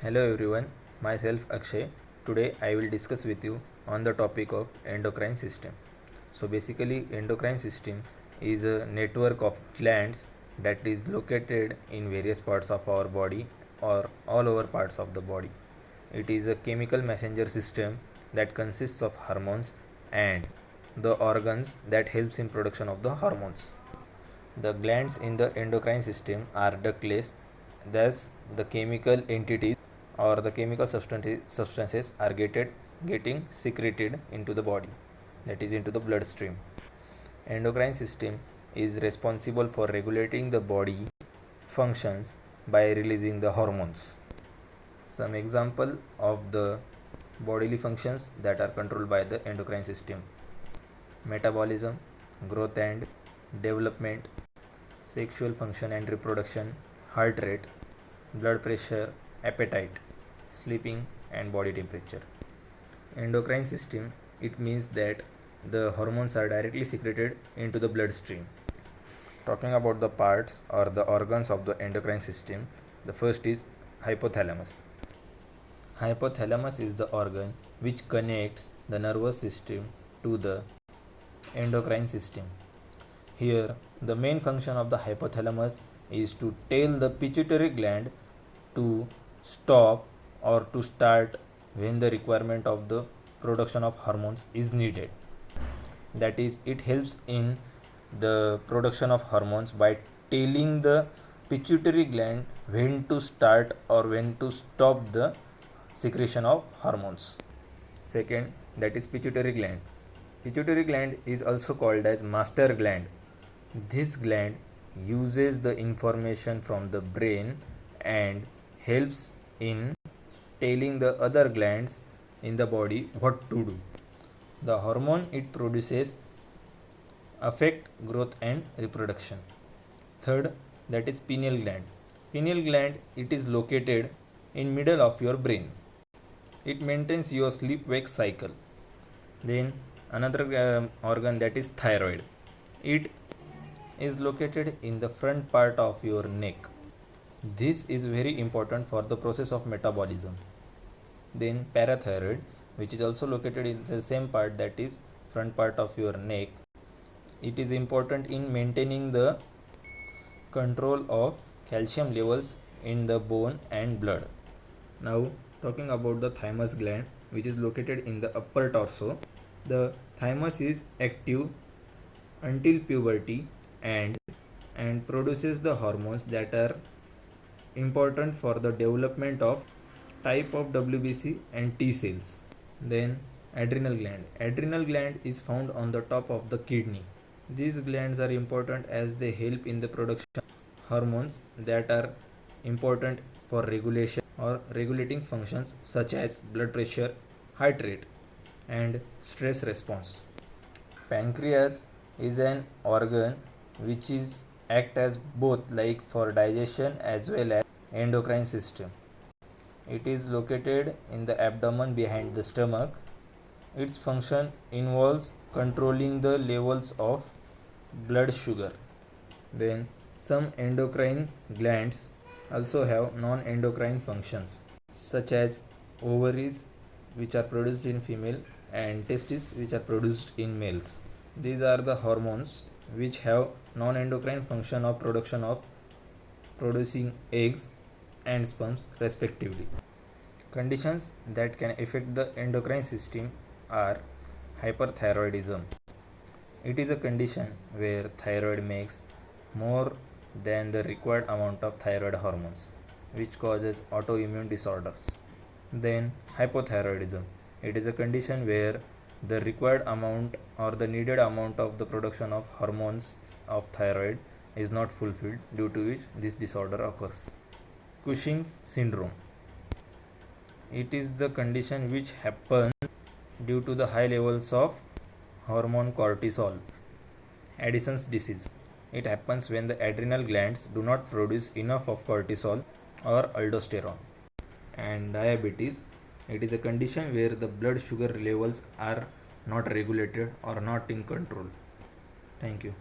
Hello everyone, myself Akshay. Today I will discuss with you on the topic of endocrine system. So basically endocrine system is a network of glands that is located in various parts of our body or all over parts of the body. It is a chemical messenger system that consists of hormones and the organs that helps in production of the hormones. The glands in the endocrine system are ductless, thus the chemical entities or the chemical substances are getting secreted into the body, that is into the bloodstream. Endocrine system is responsible for regulating the body functions by releasing the hormones. Some example of the bodily functions that are controlled by the endocrine system: metabolism, growth and development, sexual function and reproduction, heart rate, blood pressure, appetite, sleeping and body temperature. Endocrine system, it means that the hormones are directly secreted into the bloodstream. Talking about the parts or the organs of the endocrine system, the first is hypothalamus. Hypothalamus is the organ which connects the nervous system to the endocrine system. Here, the main function of the hypothalamus is to tell the pituitary gland to stop or to start when the requirement of the production of hormones is needed. That is, it helps in the production of hormones by telling the pituitary gland when to start or when to stop the secretion of hormones. Second, that is pituitary gland. Pituitary gland is also called as master gland. This gland uses the information from the brain and helps in telling the other glands in the body what to do. The hormone it produces affect growth and reproduction. Third, that is pineal gland. Pineal gland, it is located in middle of your brain. It maintains your sleep wake cycle. Then another organ, that is thyroid. It is located in the front part of your neck. This is very important for the process of metabolism. Then parathyroid, which is also located in the same part, that is front part of your neck. It is important in maintaining the control of calcium levels in the bone and blood. Now talking about the thymus gland, which is located in the upper torso. The thymus is active until puberty and produces the hormones that are important for the development of type of WBC and T cells. Then adrenal gland. Adrenal gland is found on the top of the kidney. These glands are important as they help in the production of hormones that are important for regulation or regulating functions such as blood pressure, heart rate and stress response. Pancreas is an organ which is act as both like for digestion as well as endocrine system. It is located in the abdomen behind the stomach. Its function involves controlling the levels of blood sugar. Then some endocrine glands also have non-endocrine functions such as ovaries, which are produced in female, and testes, which are produced in males. These are the hormones which have non-endocrine function of production of producing eggs and sperms respectively. Conditions that can affect the endocrine system are hyperthyroidism. It is a condition where thyroid makes more than the required amount of thyroid hormones, which causes autoimmune disorders. Then hypothyroidism. It is a condition where the required amount or the needed amount of the production of hormones of thyroid is not fulfilled, due to which this disorder occurs. Cushing's syndrome. It is the condition which happens due to the high levels of hormone cortisol. Addison's disease. It happens when the adrenal glands do not produce enough of cortisol or aldosterone. And diabetes. It is a condition where the blood sugar levels are not regulated or not in control. Thank you.